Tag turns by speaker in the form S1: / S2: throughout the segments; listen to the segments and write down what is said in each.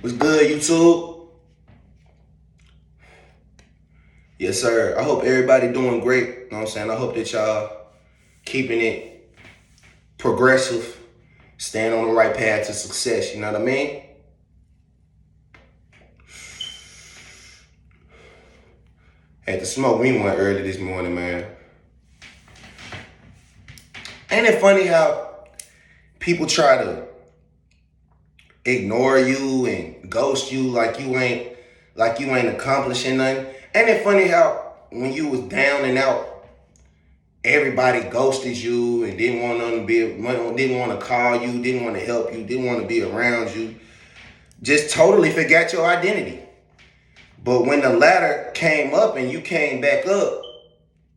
S1: What's good, YouTube? Yes, sir. I hope everybody doing great. You know what I'm saying? I hope that y'all keeping it progressive, staying on the right path to success. You know what I mean? Had to smoke me one early this morning, man. Ain't it funny how people try to ignore you and ghost you like you ain't accomplishing nothing? Ain't it funny how when you was down and out, everybody ghosted you and didn't want to call you, didn't want to help you, didn't want to be around you, just totally forgot your identity. But when the ladder came up and you came back up,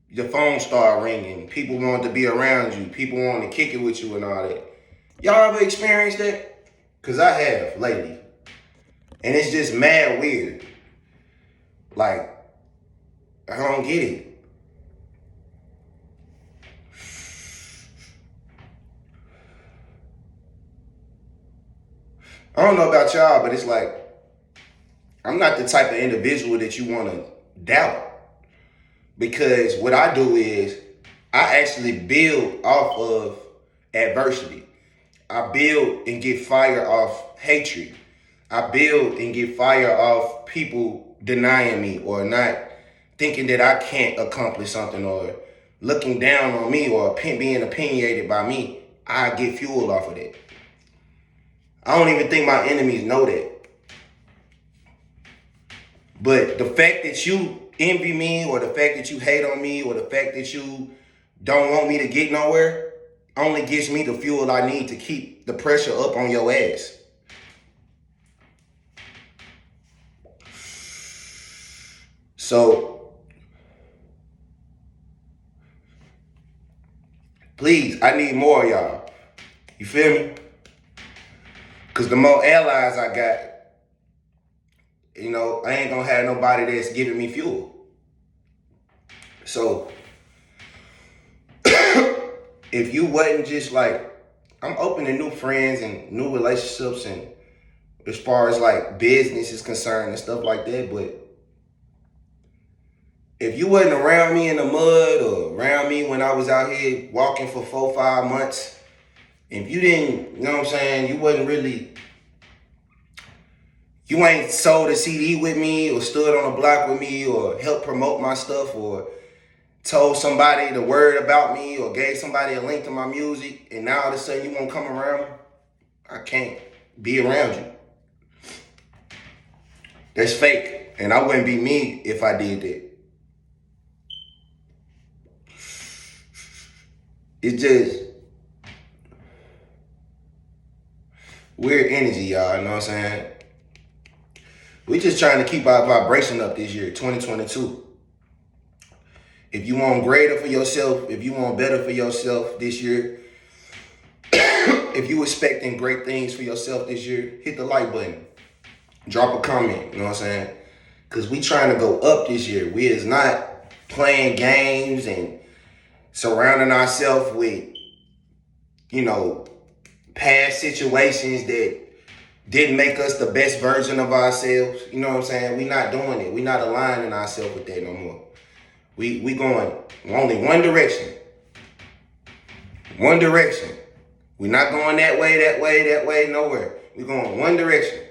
S1: your phone started ringing. People wanted to be around you. People wanted to kick it with you and all that. Y'all ever experienced that? Cause I have lately, and it's just mad weird. Like, I don't get it. I don't know about y'all, but it's like I'm not the type of individual that you want to doubt, because what I do is I actually build off of adversity. I build and get fire off hatred. I build and get fire off people denying me or not thinking that I can't accomplish something or looking down on me or being opinionated by me. I get fueled off of that. I don't even think my enemies know that. But the fact that you envy me or the fact that you hate on me or the fact that you don't want me to get nowhere only gives me the fuel I need to keep the pressure up on your ass. So, please, I need more of y'all. You feel me? Because the more allies I got, I ain't gonna have nobody that's giving me fuel. So, if you wasn't just like, I'm open to new friends and new relationships and as far as like business is concerned and stuff like that, but if you wasn't around me in the mud or around me when I was out here walking for 4 or 5 months, if you didn't, you know what I'm saying, you ain't sold a CD with me or stood on a block with me or helped promote my stuff or told somebody the word about me or gave somebody a link to my music, and now all of a sudden you won't come around, I can't be around you. That's fake, and I wouldn't be me if I did that. It's just weird energy, y'all, you know what I'm saying? We just trying to keep our vibration up this year, 2022. If you want greater for yourself, if you want better for yourself this year, if you expecting great things for yourself this year, hit the like button. Drop a comment, you know what I'm saying? Because we trying to go up this year. We is not playing games and surrounding ourselves with, past situations that didn't make us the best version of ourselves. You know what I'm saying? We not doing it. We not aligning ourselves with that no more. We going only one direction. One direction. We not going that way, nowhere. We going one direction.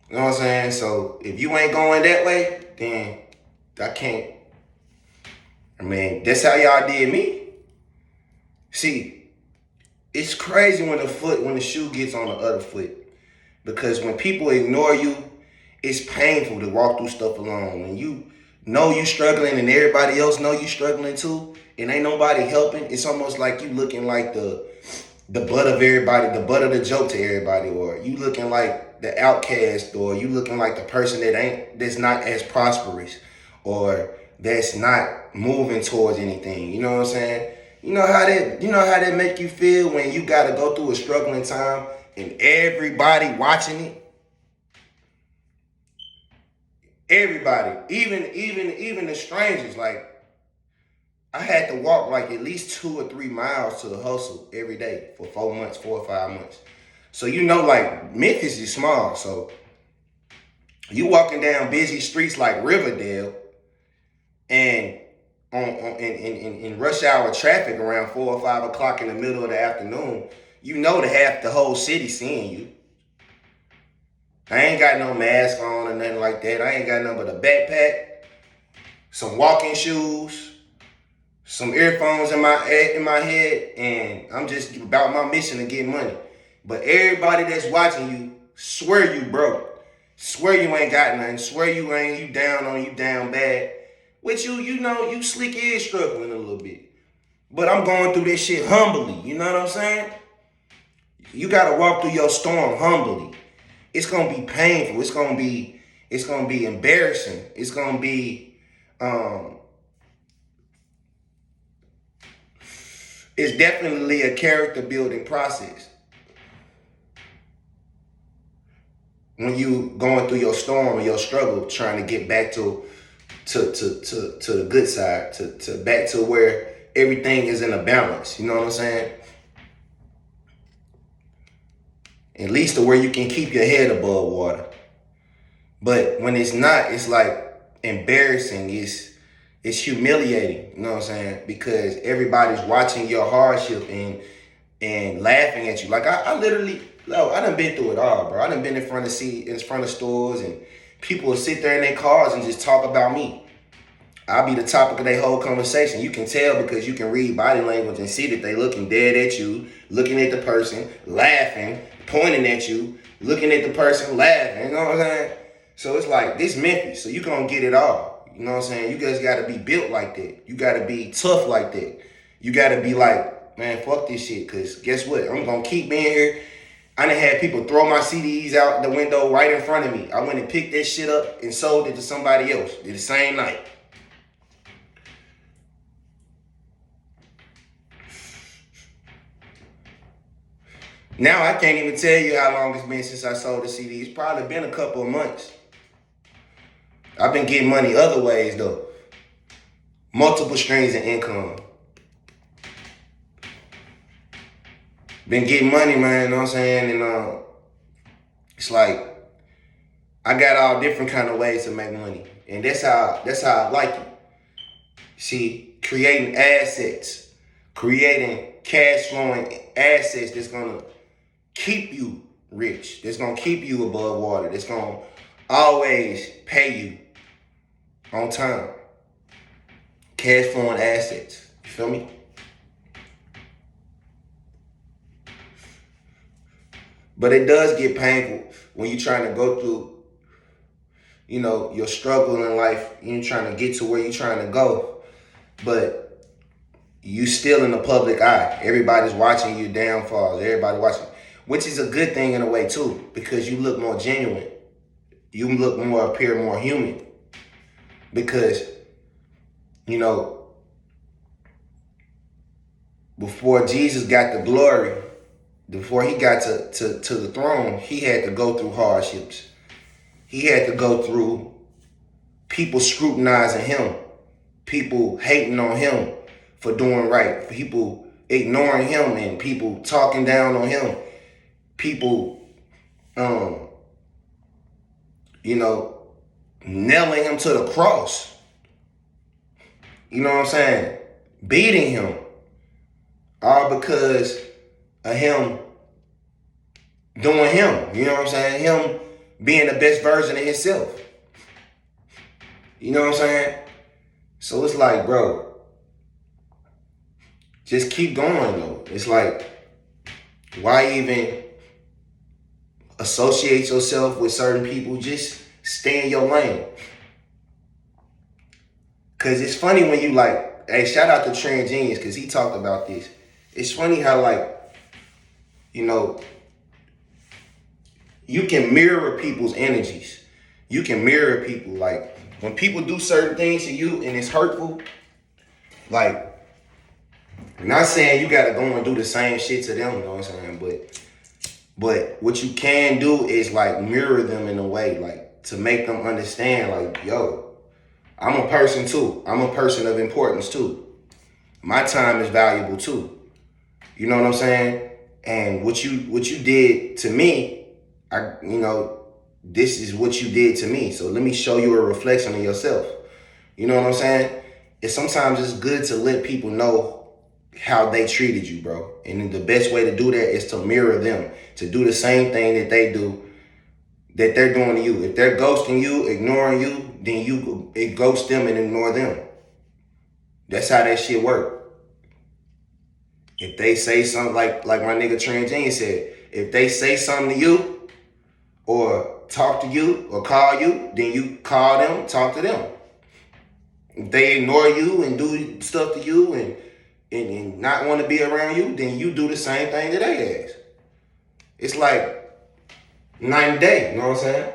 S1: You know what I'm saying? So if you ain't going that way, then I can't. I mean, that's how y'all did me. See, it's crazy when the shoe gets on the other foot. Because when people ignore you, it's painful to walk through stuff alone. When you know you struggling and everybody else know you struggling too, and ain't nobody helping, it's almost like you looking like the butt of everybody, the butt of the joke to everybody, or you looking like the outcast, or you looking like the person that's not as prosperous, or that's not moving towards anything. You know what I'm saying? You know how that make you feel when you gotta go through a struggling time and everybody watching it? Everybody, even the strangers. Like, I had to walk like at least 2 or 3 miles to the hustle every day for 4 months, 4 or 5 months. So you know, like Memphis is small. So you walking down busy streets like Riverdale and in rush hour traffic around 4 or 5 o'clock in the middle of the afternoon, you know the whole city seeing you. I ain't got no mask on or nothing like that. I ain't got nothing but a backpack, some walking shoes, some earphones in my head, and I'm just about my mission to get money. But everybody that's watching you swear you broke, swear you ain't got nothing, swear you down bad. Which you know you slick is struggling a little bit. But I'm going through this shit humbly. You know what I'm saying? You gotta walk through your storm humbly. It's gonna be painful. It's gonna be embarrassing. It's gonna be it's definitely a character building process. When you going through your storm or your struggle, trying to get back to the good side, to back to where everything is in a balance. You know what I'm saying? At least to where you can keep your head above water. But when it's not, it's like embarrassing. It's humiliating. You know what I'm saying? Because everybody's watching your hardship and laughing at you. Like I literally, I done been through it all, bro. I done been in front of stores, and people will sit there in their cars and just talk about me. I'll be the topic of their whole conversation. You can tell because you can read body language and see that they looking dead at you, looking at the person, laughing, pointing at you, looking at the person, laughing. You know what I'm saying? So it's like, this Memphis, so you gonna get it all. You know what I'm saying? You guys gotta be built like that. You gotta be tough like that. You gotta be like, man, fuck this shit, because guess what? I'm gonna keep being here. I done had people throw my CDs out the window right in front of me. I went and picked that shit up and sold it to somebody else the same night. Now I can't even tell you how long it's been since I sold the CD. It's probably been a couple of months. I've been getting money other ways though. Multiple streams of income. Been getting money, man, you know what I'm saying? And it's like I got all different kind of ways to make money. And that's how I like it. See, creating assets, creating cash flowing assets that's gonna keep you rich, that's gonna keep you above water, that's gonna always pay you on time. Cash flowing assets. You feel me? But it does get painful when you're trying to go through, you know, your struggle in life. You're trying to get to where you're trying to go. But you still in the public eye. Everybody's watching your downfalls. Everybody watching. Which is a good thing in a way too, because you look more genuine. You appear more human. Because, you know, before Jesus got the glory, before he got to the throne, he had to go through hardships. He had to go through people scrutinizing him, people hating on him for doing right, people ignoring him and people talking down on him, people, you know, nailing him to the cross. You know what I'm saying? Beating him. All because of him doing him. You know what I'm saying? Him being the best version of himself. You know what I'm saying? So it's like, bro, just keep going though. It's like, why even associate yourself with certain people? Just stay in your lane. Cause it's funny when you like, hey, shout out to Trend Genius, cause he talked about this. It's funny how like, you know, you can mirror people's energies. You can mirror people. Like when people do certain things to you and it's hurtful, like, I'm not saying you gotta go and do the same shit to them, you know what I'm saying? But what you can do is like mirror them in a way, like to make them understand, like, yo, I'm a person too. I'm a person of importance too. My time is valuable too. You know what I'm saying? And what you did to me, this is what you did to me. So let me show you a reflection of yourself. You know what I'm saying? It's sometimes it's good to let people know how they treated you, bro. And the best way to do that is to mirror them, to do the same thing that they do, that they're doing to you. If they're ghosting you, ignoring you, then you ghost them and ignore them. That's how that shit work. If they say something like my nigga Transgene said, if they say something to you or talk to you or call you, then you call them, talk to them. If they ignore you and do stuff to you and not want to be around you, then you do the same thing to their ass. It's like night and day, you know what I'm saying?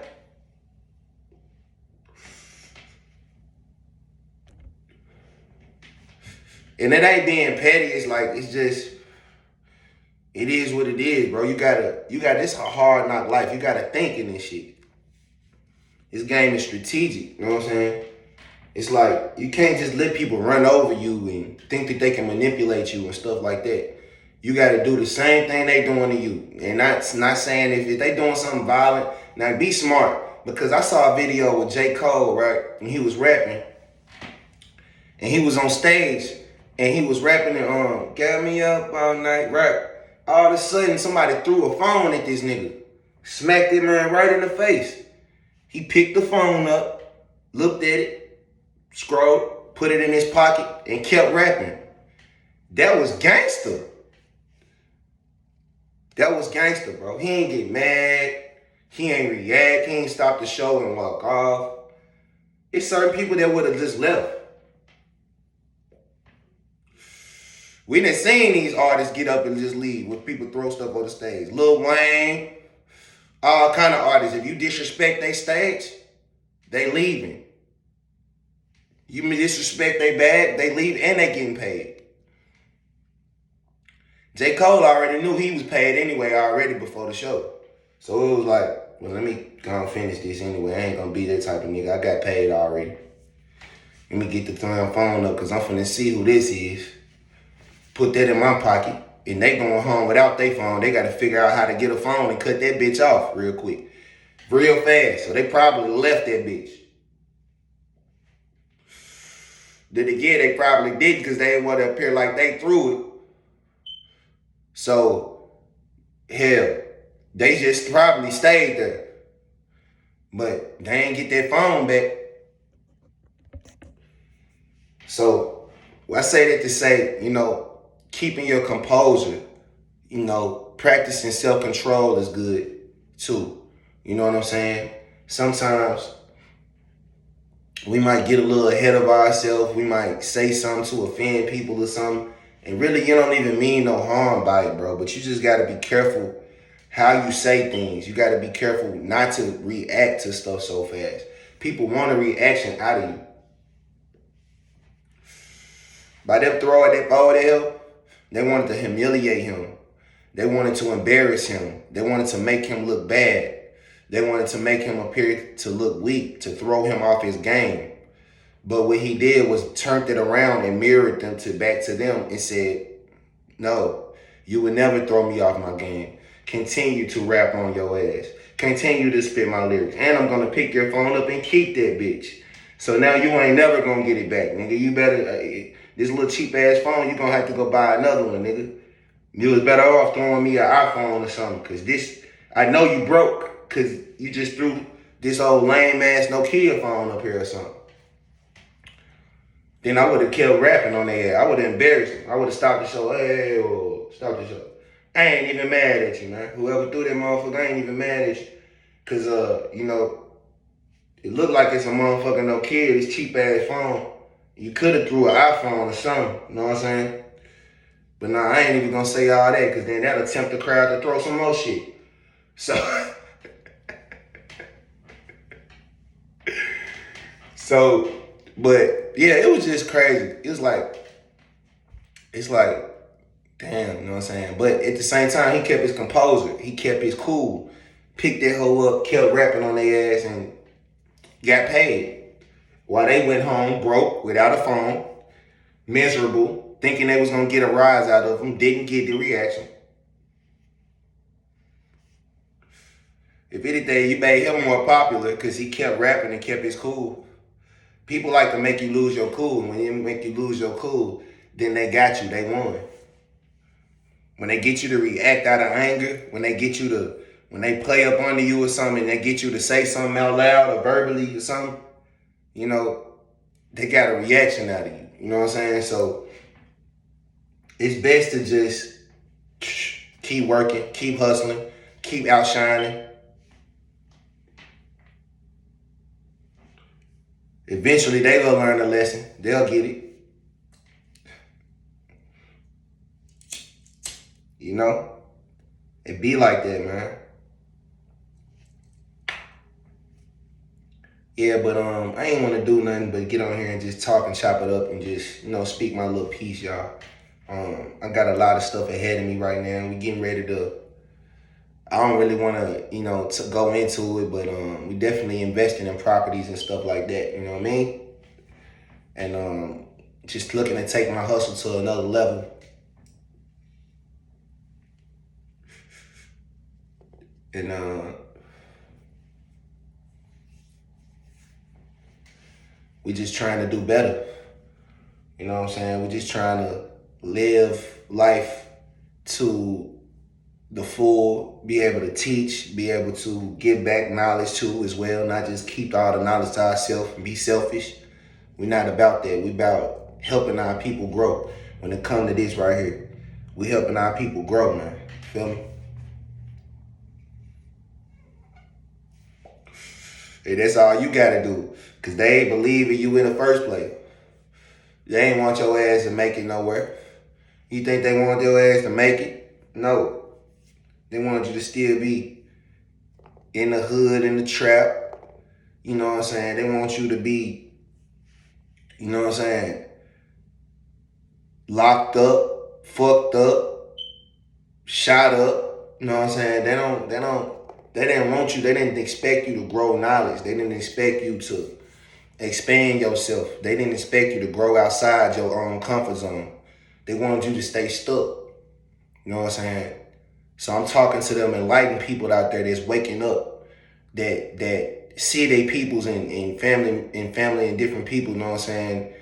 S1: And it ain't being petty, it's like, it's just, it is what it is, bro. You gotta, this a hard knock life. You gotta think in this shit. This game is strategic, you know what I'm saying? It's like, you can't just let people run over you and think that they can manipulate you and stuff like that. You gotta do the same thing they doing to you. And not saying if they doing something violent, now be smart. Because I saw a video with J. Cole, right? And he was rapping. And he was on stage and he was rapping and got me up all night, right? All of a sudden, somebody threw a phone at this nigga. Smacked that man right in the face. He picked the phone up, looked at it, scrolled, put it in his pocket, and kept rapping. That was gangster. That was gangster, bro. He ain't get mad. He ain't react. He ain't stop the show and walk off. It's certain people that would have just left. We done seen these artists get up and just leave when people throw stuff on the stage. Lil Wayne, all kind of artists. If you disrespect their stage, they leaving. You disrespect their bag, they leave and they getting paid. J. Cole already knew he was paid anyway already before the show. So it was like, well, let me go and finish this anyway. I ain't gonna be that type of nigga. I got paid already. Let me get the phone up because I'm finna see who this is. Put that in my pocket, and they going home without their phone. They got to figure out how to get a phone and cut that bitch off real quick, real fast. So they probably left that bitch. Then again, they probably did because they didn't want to appear like they threw it. So, hell, they just probably stayed there. But they ain't get that phone back. So, I say that to say, keeping your composure, practicing self-control is good too. You know what I'm saying? Sometimes we might get a little ahead of ourselves. We might say something to offend people or something. And really, you don't even mean no harm by it, bro. But you just got to be careful how you say things. You got to be careful not to react to stuff so fast. People want a reaction out of you. By them throwing that ball at him, they wanted to humiliate him. They wanted to embarrass him. They wanted to make him look bad. They wanted to make him appear to look weak, to throw him off his game. But what he did was turned it around and mirrored them back to them and said, no, you would never throw me off my game. Continue to rap on your ass. Continue to spit my lyrics. And I'm going to pick your phone up and keep that bitch. So now you ain't never going to get it back, nigga. You better, this little cheap ass phone, you going to have to go buy another one, nigga. You was better off throwing me an iPhone or something. Because this, I know you broke because you just threw this old lame ass Nokia phone up here or something. Then I would have kept rapping on their ass. I would have embarrassed them. I would have stopped the show. Hey, stop the show. I ain't even mad at you, man. Whoever threw that motherfucker, I ain't even mad at you. Because, it looked like it's a motherfucking Nokia, this cheap ass phone. You could have threw an iPhone or something. You know what I'm saying? But nah, I ain't even going to say all that because then that'll tempt the crowd to throw some more shit. But yeah, it was just crazy. It's like, damn, you know what I'm saying? But at the same time, he kept his composure. He kept his cool. Picked that hoe up, kept rapping on their ass, and got paid. While they went home broke, without a phone, miserable, thinking they was going to get a rise out of him, didn't get the reaction. If anything, you made him more popular because he kept rapping and kept his cool. People like to make you lose your cool. When you make you lose your cool, then they got you. They won. When they get you to react out of anger, when they play up under you or something, and they get you to say something out loud or verbally or something, you know, they got a reaction out of you. You know what I'm saying? So it's best to just keep working, keep hustling, keep outshining. Eventually, they will learn a lesson. They'll get it. You know? It be like that, man. Yeah, but I ain't want to do nothing but get on here and just talk and chop it up and just, speak my little piece, y'all. I got a lot of stuff ahead of me right now. We getting ready to, I don't really want to, to go into it, but we definitely investing in properties and stuff like that, you know what I mean? And just looking to take my hustle to another level. And we just trying to do better. You know what I'm saying? We're just trying to live life to the full, be able to teach, be able to give back knowledge to as well, not just keep all the knowledge to ourselves and be selfish. We're not about that. We're about helping our people grow. When it comes to this right here, we helping our people grow, man. Feel me? Hey, that's all you gotta do. Cause they ain't believe in you in the first place. They ain't want your ass to make it nowhere. You think they want your ass to make it? No. They want you to still be in the hood, in the trap. You know what I'm saying? They want you to be, you know what I'm saying, locked up, fucked up, shot up. You know what I'm saying? They didn't want you, they didn't expect you to grow knowledge. They didn't expect you to expand yourself. They didn't expect you to grow outside your own comfort zone. They wanted you to stay stuck. You know what I'm saying? So I'm talking to them enlightened people out there that's waking up, that see their peoples and family and different people, you know what I'm saying,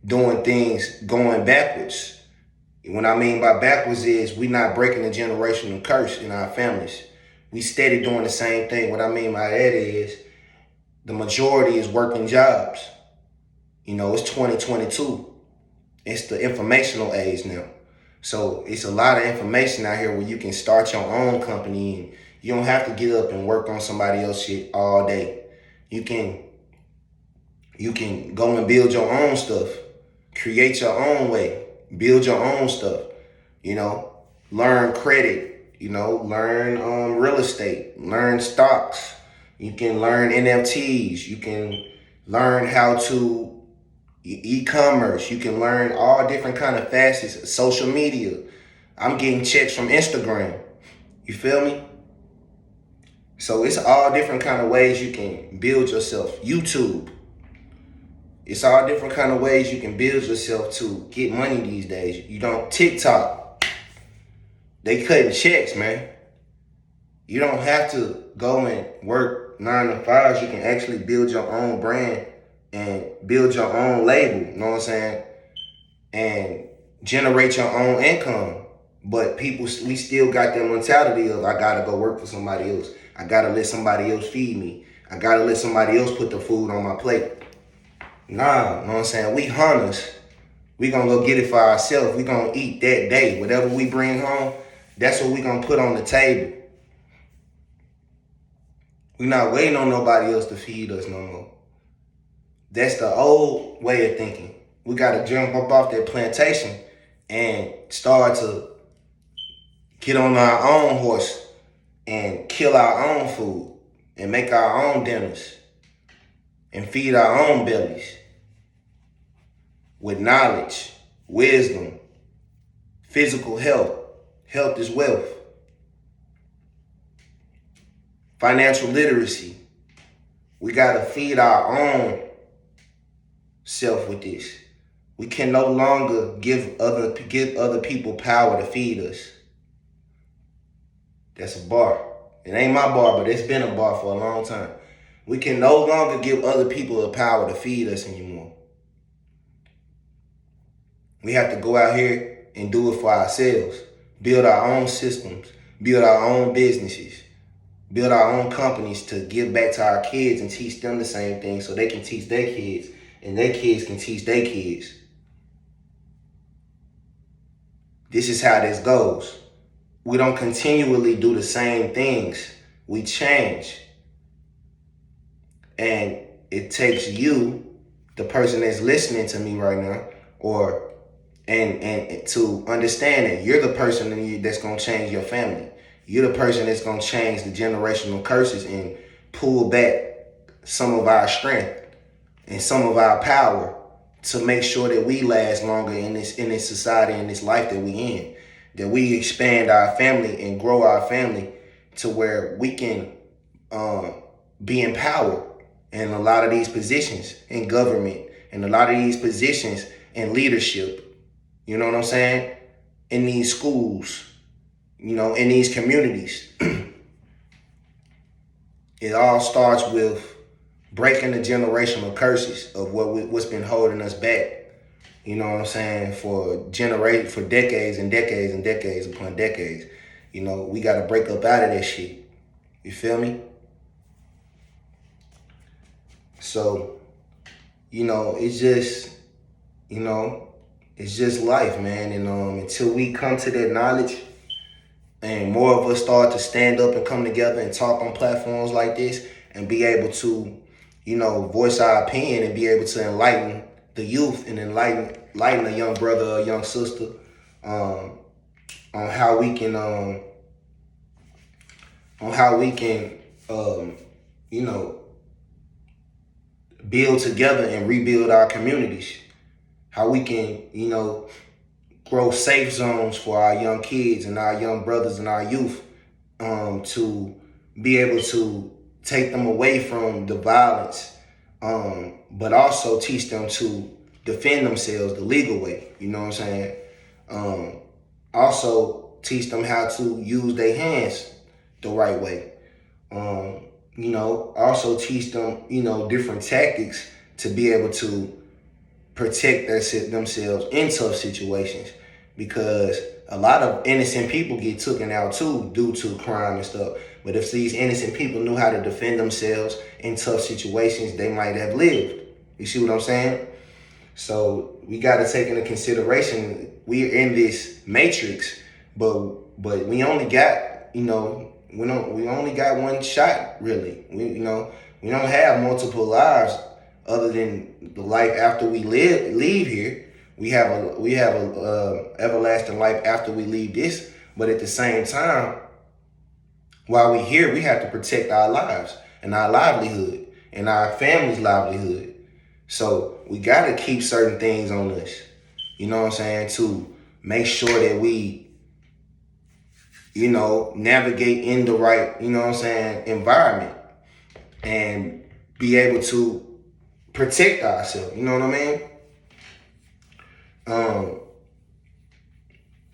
S1: doing things going backwards. What I mean by backwards is we not breaking the generational curse in our families. We steady doing the same thing. What I mean by that is the majority is working jobs. It's 2022. It's the informational age now. So it's a lot of information out here where you can start your own company and you don't have to get up and work on somebody else's shit all day. You can go and build your own stuff, create your own way, build your own stuff, learn credit, learn real estate, learn stocks. You can learn NFTs. You can learn how to e-commerce. You can learn all different kind of facets of social media. I'm getting checks from Instagram. You feel me? So it's all different kind of ways you can build yourself. YouTube. It's all different kind of ways you can build yourself to get money these days. TikTok. They cutting checks, man. You don't have to go and work 9 to 5. You can actually build your own brand and build your own label, you know what I'm saying? And generate your own income. But we still got that mentality of I gotta go work for somebody else. I gotta let somebody else feed me. I gotta let somebody else put the food on my plate. Nah, you know what I'm saying? We hunters. We gonna go get it for ourselves. We gonna eat that day. Whatever we bring home, that's what we gonna put on the table. We not waiting on nobody else to feed us no more. That's the old way of thinking. We got to jump up off that plantation and start to get on our own horse and kill our own food and make our own dinners and feed our own bellies with knowledge, wisdom, physical health. Health is wealth. Financial literacy. We got to feed our own self with this. We can no longer give other people power to feed us. That's a bar. It ain't my bar, but it's been a bar for a long time. We can no longer give other people the power to feed us anymore. We have to go out here and do it for ourselves. Build our own systems. Build our own businesses. Build our own companies to give back to our kids and teach them the same thing so they can teach their kids and their kids can teach their kids. This is how this goes. We don't continually do the same things. We change. And it takes you, the person that's listening to me right now, and to understand that you're the person that's going to change your family. You're the person that's going to change the generational curses and pull back some of our strength and some of our power to make sure that we last longer in this society, in this life that we in. That we expand our family and grow our family to where we can be empowered in a lot of these positions in government and a lot of these positions in leadership. You know what I'm saying? In these schools, you know, in these communities. It all starts with breaking the generational curses of what's been holding us back. You know what I'm saying? For decades and decades and decades upon decades. You know, we got to break up out of that shit. You feel me? So, you know, it's just life, man. And until we come to that knowledge and more of us start to stand up and come together and talk on platforms like this and be able to, you know, voice our opinion and be able to enlighten the youth and enlighten a young brother or a young sister on how we can you know, build together and rebuild our communities. How we can, you know, grow safe zones for our young kids and our young brothers and our youth to be able to take them away from the violence, but also teach them to defend themselves the legal way. You know what I'm saying? Also teach them how to use their hands the right way. You know, also teach them, you know, different tactics to be able to protect themselves in tough situations, because a lot of innocent people get taken out too due to crime and stuff. But if these innocent people knew how to defend themselves in tough situations, they might have lived. You see what I'm saying? So we got to take into consideration we're in this matrix, but we only got, you know, we only got one shot really. We don't have multiple lives other than the life after we leave here. We have a everlasting life after we leave this, but at the same time, while we're here, we have to protect our lives and our livelihood and our family's livelihood. So we got to keep certain things on us, you know what I'm saying, to make sure that we, you know, navigate in the right, you know what I'm saying, environment and be able to protect ourselves, you know what I mean?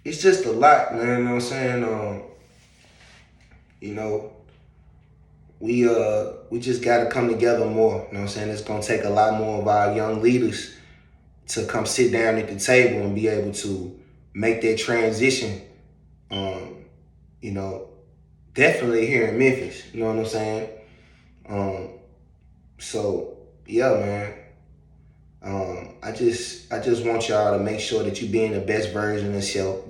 S1: It's just a lot, man, you know what I'm saying? You know, we just got to come together more, you know what I'm saying? It's going to take a lot more of our young leaders to come sit down at the table and be able to make that transition, you know, definitely here in Memphis, you know what I'm saying? So, yeah, man. I just want y'all to make sure that you being the best version of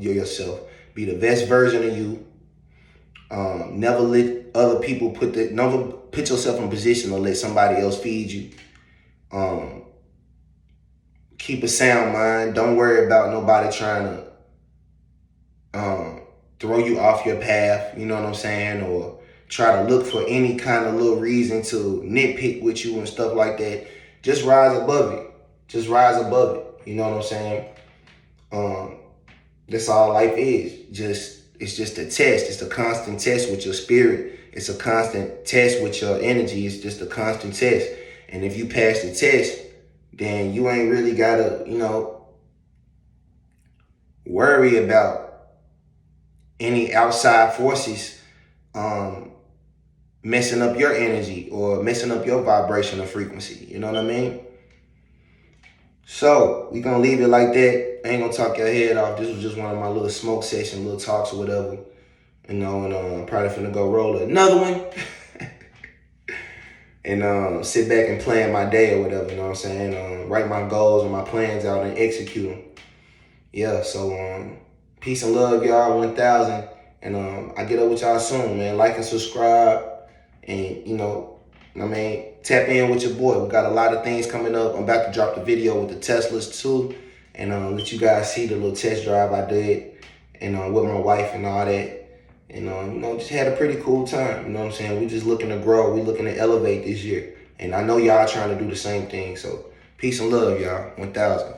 S1: yourself. Be the best version of you. Never let other people never put yourself in a position to let somebody else feed you. Keep a sound mind. Don't worry about nobody trying to throw you off your path, you know what I'm saying? Or try to look for any kind of little reason to nitpick with you and stuff like that. Just rise above it. Just rise above it. You know what I'm saying? That's all life is. It's just a test. It's a constant test with your spirit. It's a constant test with your energy. It's just a constant test. And if you pass the test, then you ain't really gotta, you know, worry about any outside forces messing up your energy or messing up your vibration or frequency. You know what I mean? So we gonna leave it like that. I ain't gonna talk your head off. This was just one of my little smoke session, little talks or whatever. You know, and I'm probably finna go roll another one. And sit back and plan my day or whatever, you know what I'm saying? Write my goals and my plans out and execute them. Yeah, so peace and love, y'all, 1,000. And I get up with y'all soon, man. Like and subscribe. And, I mean, tap in with your boy. We got a lot of things coming up. I'm about to drop the video with the Teslas too. And let you guys see the little test drive I did. And with my wife and all that. And, just had a pretty cool time. You know what I'm saying? We just looking to grow. We looking to elevate this year. And I know y'all trying to do the same thing. So peace and love, y'all. 1,000.